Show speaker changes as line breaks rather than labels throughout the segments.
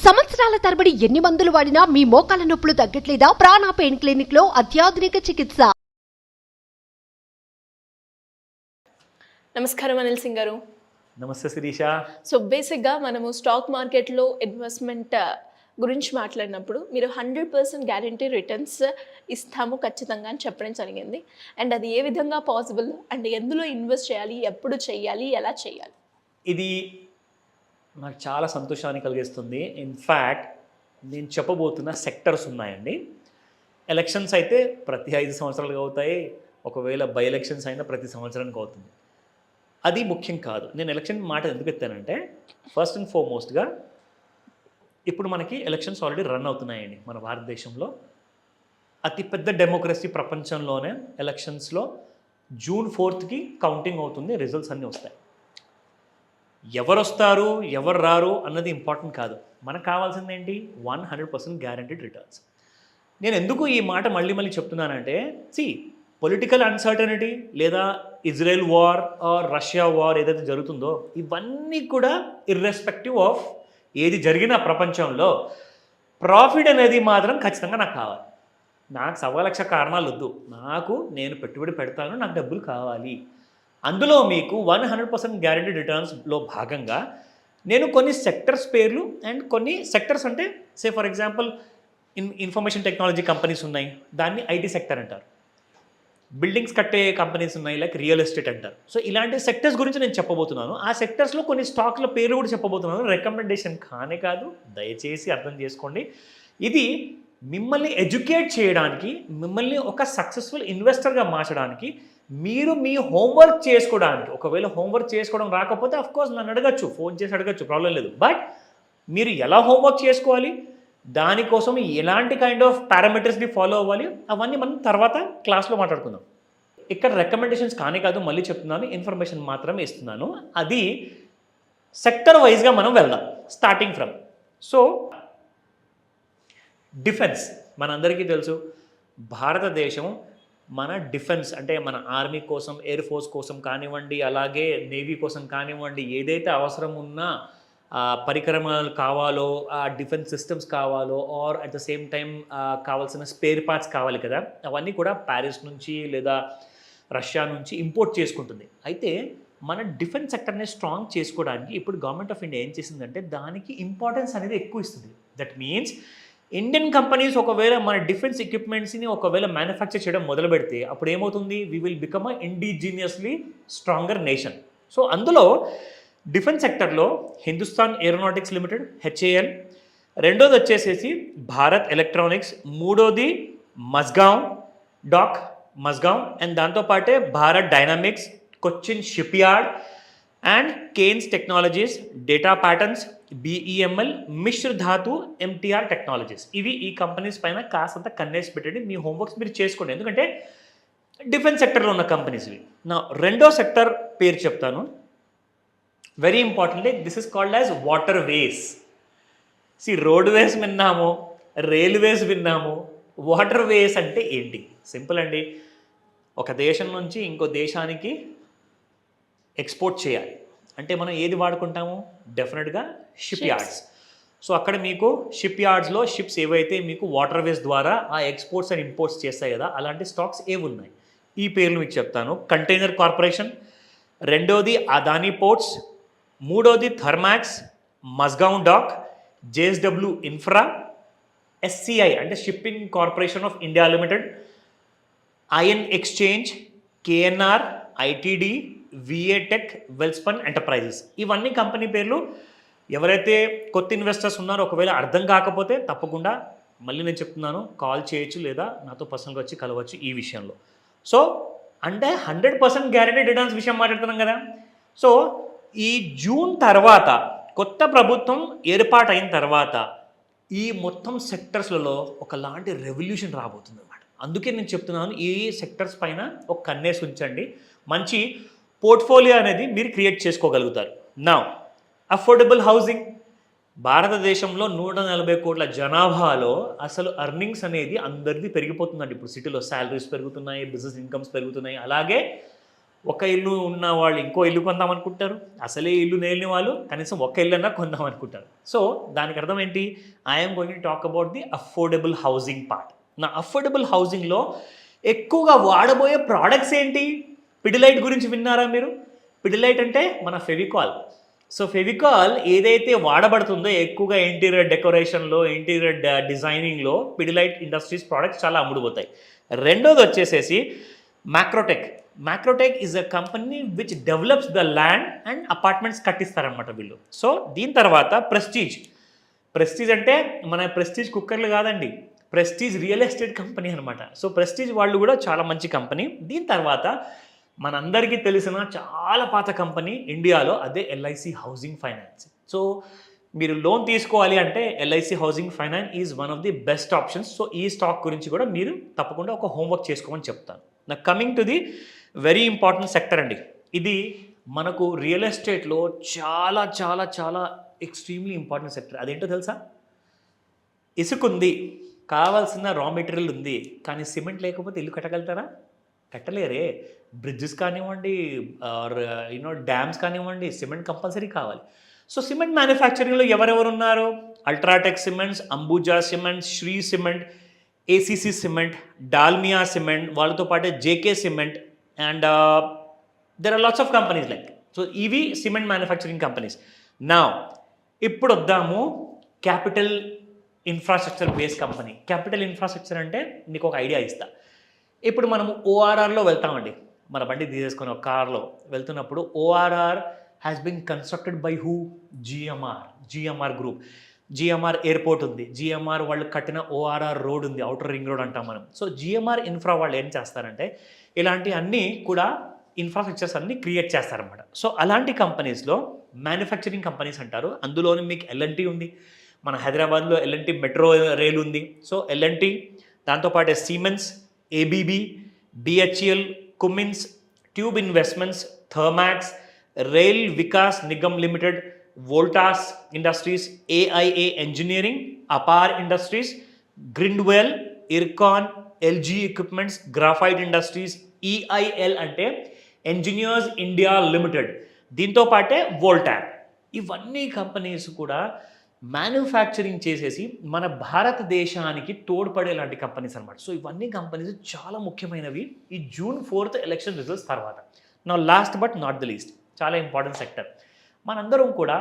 సంవత్సరాల తరబడి ఎన్ని మందులు వాడినా మీ మోకాల నొప్పులు తగ్గట్లేదా? ప్రాణ పెయిన్ క్లినిక్ లో అత్యాధునిక చికిత్స.
నమస్కారం అనిల్ సింగ్ గారు.
నమస్తే శిరీష.
సో బేసిక్గా మనము స్టాక్ మార్కెట్లో ఇన్వెస్ట్మెంట్ గురించి మాట్లాడినప్పుడు మీరు 100% గ్యారంటీ రిటర్న్స్ ఇస్తాము ఖచ్చితంగా అని చెప్పడం జరిగింది. అండ్ అది ఏ విధంగా పాసిబుల్, అండ్ ఎందులో ఇన్వెస్ట్ చేయాలి, ఎప్పుడు చేయాలి, ఎలా చేయాలి?
ఇది నాకు చాలా సంతోషాన్ని కలిగిస్తుంది. ఇన్ఫ్యాక్ట్ నేను చెప్పబోతున్న సెక్టర్స్ ఉన్నాయండి. ఎలక్షన్స్ అయితే ప్రతి 5 సంవత్సరాలుగా అవుతాయి, ఒకవేళ బై ఎలక్షన్స్ అయినా ప్రతి సంవత్సరానికి అవుతుంది. అది ముఖ్యం కాదు. నేను ఎలక్షన్ మాట ఎందుకు ఎత్తానంటే, ఫస్ట్ అండ్ ఫార్మోస్ట్గా ఇప్పుడు మనకి ఎలక్షన్స్ ఆల్రెడీ రన్ అవుతున్నాయండి. మన భారతదేశంలో అతిపెద్ద డెమోక్రసీ ప్రపంచంలోనే ఎలక్షన్స్లో జూన్ 4th కౌంటింగ్ అవుతుంది, రిజల్ట్స్ అన్నీ వస్తాయి. ఎవరు వస్తారు ఎవరు రారు అన్నది ఇంపార్టెంట్ కాదు. మనకు కావాల్సింది ఏంటి? 100% గ్యారంటీడ్ రిటర్న్స్. నేను ఎందుకు ఈ మాట మళ్ళీ చెప్తున్నానంటే, పొలిటికల్ అన్సర్టనిటీ లేదా Israel war or Russia war ఏదైతే జరుగుతుందో, ఇవన్నీ కూడా ఇర్రెస్పెక్టివ్ ఆఫ్ ఏది జరిగిన ప్రపంచంలో ప్రాఫిట్ అనేది మాత్రం ఖచ్చితంగా నాకు కావాలి. నాకు 1,00,000 కారణాలు వద్దు. నేను పెట్టుబడి పెడతాను, నాకు డబ్బులు కావాలి. అందులో మీకు 100% గ్యారంటీ రిటర్న్స్లో భాగంగా నేను కొన్ని సెక్టర్స్ పేర్లు, అండ్ కొన్ని సెక్టర్స్ అంటే for example information technology companies ఉన్నాయి, దాన్ని ఐటీ సెక్టర్ అంటారు. బిల్డింగ్స్ కట్టే కంపెనీస్ ఉన్నాయి, లైక్ రియల్ ఎస్టేట్ అంటారు. సో ఇలాంటి సెక్టర్స్ గురించి నేను చెప్పబోతున్నాను. ఆ సెక్టర్స్లో కొన్ని స్టాక్ల పేర్లు కూడా చెప్పబోతున్నాను. రికమెండేషన్ కానే కాదు, దయచేసి అర్థం చేసుకోండి. ఇది మిమ్మల్ని ఎడ్యుకేట్ చేయడానికి, మిమ్మల్ని ఒక సక్సెస్ఫుల్ ఇన్వెస్టర్గా మార్చడానికి, మీరు మీ హోంవర్క్ చేసుకోవడానికి. ఒకవేళ హోంవర్క్ చేసుకోవడం రాకపోతే అఫ్కోర్స్ నన్ను అడగచ్చు, ఫోన్ చేసి అడగచ్చు, ప్రాబ్లం లేదు. బట్ మీరు ఎలా హోంవర్క్ చేసుకోవాలి, దానికోసం ఎలాంటి కైండ్ ఆఫ్ పారామీటర్స్ని ఫాలో అవ్వాలి, అవన్నీ మనం తర్వాత క్లాస్లో మాట్లాడుకుందాం. ఇక్కడ రికమెండేషన్స్ కానే కాదు, మళ్ళీ చెప్తున్నాను, ఇన్ఫర్మేషన్ మాత్రమే ఇస్తున్నాను. అది సెక్టర్ వైజ్గా మనం వెళ్దాం, స్టార్టింగ్ ఫ్రమ్. సో డిఫెన్స్ మనందరికీ తెలుసు. భారతదేశం మన డిఫెన్స్ అంటే మన ఆర్మీ కోసం, ఎయిర్ ఫోర్స్ కోసం కానివ్వండి, అలాగే నేవీ కోసం కానివ్వండి, ఏదైతే అవసరం ఉన్నా పరికరమాలు కావాలో, ఆ డిఫెన్స్ సిస్టమ్స్ కావాలో, or at the same time కావాల్సిన స్పేర్ పార్ట్స్ కావాలి కదా, అవన్నీ కూడా ప్యారిస్ నుంచి లేదా రష్యా నుంచి ఇంపోర్ట్ చేసుకుంటుంది. అయితే మన డిఫెన్స్ సెక్టర్ని స్ట్రాంగ్ చేసుకోవడానికి ఇప్పుడు గవర్నమెంట్ ఆఫ్ ఇండియా ఏం చేసిందంటే, దానికి ఇంపార్టెన్స్ అనేది ఎక్కువ ఇస్తుంది. దట్ మీన్స్ ఇండియన్ కంపెనీస్ ఒకవేళ మన డిఫెన్స్ ఎక్విప్మెంట్స్ని ఒకవేళ మ్యానుఫ్యాక్చర్ చేయడం మొదలు పెడితే అప్పుడు ఏమవుతుంది? We will become a indigenously stronger nation. So అందులో డిఫెన్స్ సెక్టర్లో హిందుస్థాన్ ఏరోనాటిక్స్ లిమిటెడ్ HAL, రెండోది వచ్చేసేసి భారత్ ఎలక్ట్రానిక్స్, మూడోది మస్గావ్, అండ్ దాంతోపాటే Bharat dynamics, Cochin shipyard, and Kaynes technologies, data patterns, BEML, Mishra Dhatu, MTR technologies. ఇవి ఈ కంపెనీస్ పైన కాస్తంత కన్నేసి పెట్టండి. మీ హోంవర్క్స్ మీరు చేసుకోండి, ఎందుకంటే డిఫెన్స్ సెక్టర్లో ఉన్న కంపెనీస్ ఇవి. నా రెండో సెక్టర్ పేరు చెప్తాను, very importantly. This is called as waterways. Roadways విన్నాము, రైల్వేస్ విన్నాము, వాటర్ వేస్ అంటే ఏంటి? సింపుల్ అండి. ఒక దేశం నుంచి ఇంకో దేశానికి ఎక్స్పోర్ట్ చేయాలి అంటే మనం ఏది వాడుకుంటాము? డెఫినెట్గా షిప్ యార్డ్స్. సో అక్కడ మీకు షిప్ యార్డ్స్లో షిప్స్ ఏవైతే మీకు వాటర్ వేస్ ద్వారా ఆ ఎక్స్పోర్ట్స్ అండ్ ఇంపోర్ట్స్ చేస్తాయి కదా, అలాంటి స్టాక్స్ ఏవి ఉన్నాయి? ఈ పేర్లు మీకు చెప్తాను. కంటైనర్ కార్పొరేషన్, రెండోది అదానీ పోర్ట్స్, మూడోది Thermax, Mazagon dock, JSW infra, SCI అంటే shipping corporation of India limited, IN exchange, KNR, ITD, VA tech, Welspun enterprises. ఇవన్నీ కంపెనీ పేర్లు. ఎవరైతే కొత్త ఇన్వెస్టర్స్ ఉన్నారో ఒకవేళ అర్థం కాకపోతే తప్పకుండా మళ్ళీ నేను చెప్తున్నాను, కాల్ చేయొచ్చు లేదా నాతో పర్సనల్గా వచ్చి కలవచ్చు ఈ విషయంలో. సో అంటే 100% గ్యారెంటీ రిటర్న్స్ విషయం మాట్లాడుతున్నాం కదా. సో ఈ జూన్ తర్వాత కొత్త ప్రభుత్వం ఏర్పాటైన తర్వాత ఈ మొత్తం సెక్టర్స్లలో ఒకలాంటి రెవల్యూషన్ రాబోతుంది అన్నమాట. అందుకే నేను చెప్తున్నాను, ఈ సెక్టర్స్ పైన ఒక కన్నేసి ఉంచండి. మంచి పోర్ట్ఫోలియో అనేది మీరు క్రియేట్ చేసుకోగలుగుతారు. నా అఫోర్డబుల్ హౌసింగ్, భారతదేశంలో 140 కోట్ల జనాభాలో అసలు అర్నింగ్స్ అనేది అందరిది పెరిగిపోతుందండి. ఇప్పుడు సిటీలో శాలరీస్ పెరుగుతున్నాయి, బిజినెస్ ఇన్కమ్స్ పెరుగుతున్నాయి, అలాగే ఒక ఇల్లు ఉన్న వాళ్ళు ఇంకో ఇల్లు కొందాం అనుకుంటారు, అసలే ఇల్లు లేని వాళ్ళు కనీసం ఒక ఇల్లు అన్నా కొందాం అనుకుంటారు. సో దానికి అర్థం ఏంటి, I'm going to talk about the affordable housing part. నా అఫోర్డబుల్ హౌసింగ్లో ఎక్కువగా వాడబోయే ప్రోడక్ట్స్ ఏంటి? పిడిలైట్ గురించి విన్నారా మీరు? పిడిలైట్ అంటే మన ఫెవికాల్. సో ఫెవికాల్ ఏదైతే వాడబడుతుందో ఎక్కువగా ఇంటీరియర్ డెకరేషన్లో, ఇంటీరియర్ డిజైనింగ్లో పిడిలైట్ ఇండస్ట్రీస్ ప్రోడక్ట్స్ చాలా అమ్ముడుపోతాయి. రెండోది వచ్చేసేసి Macrotech. Macrotech is a company which develops the land and apartments కట్టిస్తారనమాట వీళ్ళు. సో దీని తర్వాత ప్రెస్టీజ్. ప్రెస్టీజ్ అంటే మన ప్రెస్టీజ్ కుక్కర్లు కాదండి, ప్రెస్టీజ్ రియల్ ఎస్టేట్ కంపెనీ అనమాట. సో ప్రెస్టీజ్ వాళ్ళు కూడా చాలా మంచి కంపెనీ. దీని తర్వాత మనందరికీ తెలిసిన చాలా పాత కంపెనీ ఇండియాలో, అదే ఎల్ఐసి హౌసింగ్ ఫైనాన్స్. సో మీరు లోన్ తీసుకోవాలి అంటే LIC housing finance is one of the best options. So ఈ స్టాక్ గురించి కూడా మీరు తప్పకుండా ఒక హోంవర్క్ చేసుకోమని చెప్తాను. నా coming to the very important sector అండి. ఇది మనకు రియల్ ఎస్టేట్లో చాలా చాలా చాలా ఎక్స్ట్రీమ్లీ ఇంపార్టెంట్ సెక్టర్. అదేంటో తెలుసా? ఇసుక ఉంది, కావాల్సిన రా మెటీరియల్ ఉంది, కానీ సిమెంట్ లేకపోతే ఇల్లు కట్టగలుగుతారా? కట్టలేరే. బ్రిడ్జెస్ కానివ్వండి, డ్యామ్స్ కానివ్వండి, సిమెంట్ కంపల్సరీ కావాలి. సో సిమెంట్ మ్యానుఫ్యాక్చరింగ్లో ఎవరెవరు ఉన్నారు? UltraTech cements, Ambuja cements, Shree cement, ACC cement, Dalmia cement, వాళ్ళతో పాటే JK cement, and there are lots of companies like. So ఇవి సిమెంట్ మ్యానుఫ్యాక్చరింగ్ కంపెనీస్. నా ఇప్పుడు వద్దాము capital infrastructure base company. Capital infrastructure అంటే నీకు ఒక ఐడియా ఇస్తా. ఇప్పుడు మనము ఓఆర్ఆర్లో వెళ్తామండి, మన బండి తీసేసుకొని ఒక కార్లో వెళ్తున్నప్పుడు ORR has been constructed by who? GMR group. GMR airport ఉంది, జిఎంఆర్ వాళ్ళు కట్టిన ఓఆర్ఆర్ రోడ్ ఉంది, అవుటర్ రింగ్ రోడ్ అంటాం మనం. సో జిఎంఆర్ ఇన్ఫ్రా వాళ్ళు ఏం చేస్తారంటే ఇలాంటి అన్నీ కూడా ఇన్ఫ్రాస్ట్రక్చర్స్ అన్నీ క్రియేట్ చేస్తారన్నమాట. సో అలాంటి కంపెనీస్లో మ్యానుఫ్యాక్చరింగ్ కంపెనీస్ అంటారు. అందులోనే మీకు ఎల్ఎన్టీ ఉంది, మన హైదరాబాద్లో ఎల్ఎన్టీ మెట్రో రైల్ ఉంది. సో ఎల్ఎన్టీ, దాంతోపాటే Siemens, ABB, BHEL, Cummins, Tube investments, Thermax, rail Vikas Nigam limited, Voltas industries, AIA engineering, Apar industries, Grindwell, IRCON, Elgi equipments, graphite industries, EIL అంటే ఇంజనీర్స్ ఇండియా లిమిటెడ్, దీంతో పాటే వోల్టాక్. ఇవన్నీ కంపెనీస్ కూడా మ్యానుఫ్యాక్చరింగ్ చేసేసి మన భారతదేశానికి తోడ్పడేలాంటి కంపెనీస్ అనమాట. సో ఇవన్నీ కంపెనీస్ చాలా ముఖ్యమైనవి ఈ June 4th ఎలక్షన్ రిజల్ట్స్ తర్వాత. నా last but not the least, చాలా ఇంపార్టెంట్ సెక్టర్. మనందరం కూడా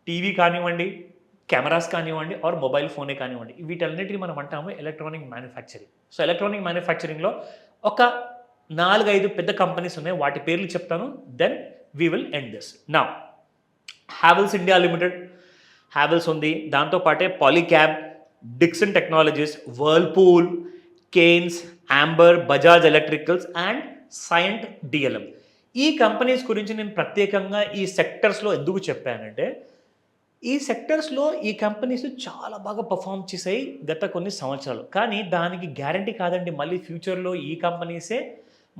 టీవీ కానివ్వండి, కెమెరాస్ కానివ్వండి, ఆర్ మొబైల్ ఫోనే కానివ్వండి, వీటన్నిటిని మనం అంటాము ఎలక్ట్రానిక్ మ్యానుఫ్యాక్చరింగ్. సో ఎలక్ట్రానిక్ మ్యానుఫ్యాక్చరింగ్లో ఒక 4-5 పెద్ద కంపెనీస్ ఉన్నాయి, వాటి పేర్లు చెప్తాను, then we will end this. నా హ్యావెల్స్ ఇండియా లిమిటెడ్, హ్యావెల్స్ ఉంది, దాంతోపాటే Polycab, Dixon technologies, Whirlpool, Kaynes, Amber, Bajaj electricals and Cyient DLM. ఈ కంపెనీస్ గురించి నేను ప్రత్యేకంగా ఈ సెక్టర్స్లో ఎందుకు చెప్పానంటే ఈ సెక్టర్స్లో ఈ కంపెనీస్ చాలా బాగా పర్ఫామ్ చేసాయి గత కొన్ని సంవత్సరాలు. కానీ దానికి గ్యారంటీ కాదండి మళ్ళీ ఫ్యూచర్లో ఈ కంపెనీసే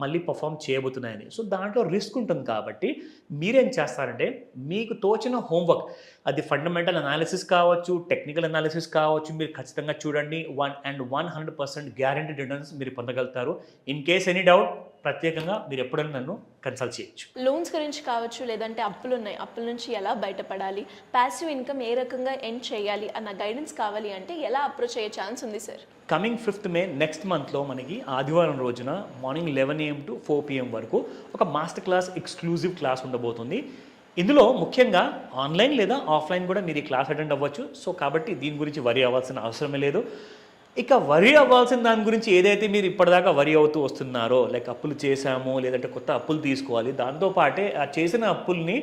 మళ్ళీ పర్ఫామ్ చేయబోతున్నాయని. సో దాంట్లో రిస్క్ ఉంటుంది కాబట్టి మీరేం చేస్తారంటే మీకు తోచిన హోంవర్క్, అది ఫండమెంటల్ అనాలిసిస్ కావచ్చు, టెక్నికల్ అనాలిసిస్ కావచ్చు, మీరు ఖచ్చితంగా చూడండి. 100% గ్యారంటీ రిటర్న్స్ మీరు పొందగలుగుతారు. ఇన్ కేస్ ఎనీ డౌట్ ప్రత్యేకంగా మీరు ఎప్పుడైనా నన్ను కన్సల్ట్ చేయొచ్చు.
లోన్స్ గురించి కావచ్చు, లేదంటే అప్పులు ఉన్నాయి, అప్పుల నుంచి ఎలా బయటపడాలి, ప్యాసివ్ ఇన్కమ్ ఏ రకంగా ఎండ్ చేయాలి అన్న గైడెన్స్ కావాలి అంటే ఎలా అప్రోచ్ అయ్యే ఛాన్స్ ఉంది sir?
Coming 5th May next మంత్లో మనకి ఆదివారం రోజున మార్నింగ్ 11 AM to 4 PM వరకు ఒక మాస్టర్ క్లాస్, ఎక్స్క్లూజివ్ క్లాస్ ఉండబోతుంది. ఇందులో ముఖ్యంగా ఆన్లైన్ లేదా ఆఫ్లైన్ కూడా మీరు ఈ క్లాస్ అటెండ్ అవ్వచ్చు. సో కాబట్టి దీని గురించి వరి అవ్వాల్సిన అవసరమే లేదు. ఇక వరి అవ్వాల్సిన దాని గురించి ఏదైతే మీరు ఇప్పటిదాకా వరి అవుతూ వస్తున్నారో, లైక్ అప్పులు చేశాము, లేదంటే కొత్త అప్పులు తీసుకోవాలి, దాంతోపాటే ఆ చేసిన అప్పుల్ని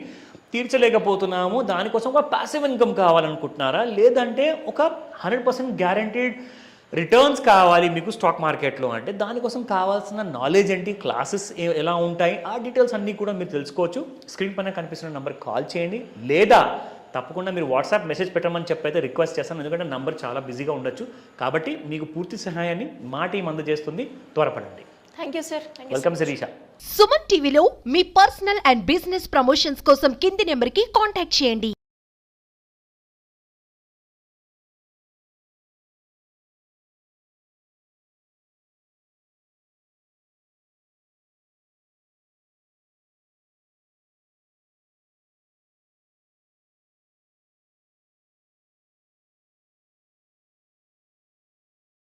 తీర్చలేకపోతున్నాము, దానికోసం ఒక ప్యాసివ్ ఇన్కమ్ కావాలనుకుంటున్నారా, లేదంటే ఒక 100% గ్యారంటీడ్ రిటర్న్స్ కావాలి మీకు స్టాక్ మార్కెట్లో అంటే దానికోసం కావాల్సిన నాలెడ్జ్ ఏంటి, క్లాసెస్ ఎలా ఉంటాయి, ఆ డీటెయిల్స్ అన్నీ కూడా మీరు తెలుసుకోవచ్చు. స్క్రీన్ పైన కనిపిస్తున్న నెంబర్కి కాల్ చేయండి, లేదా తప్పకుండా మీరు వాట్సాప్ మెసేజ్ పెట్టమని చెప్పైతే రిక్వెస్ట్ చేస్తాను, ఎందుకంటే నంబర్ చాలా బిజీగా ఉండొచ్చు. కాబట్టి మీకు పూర్తి సహాయాన్ని మా టీం అందజేస్తుంది, త్వరపడండి.
Thank you sir.
Welcome Shirisha.
Suman టీవీలో మీ పర్సనల్ అండ్ బిజినెస్ ప్రమోషన్స్ కోసం కింది నెంబర్కి కాంటాక్ట్ చేయండి.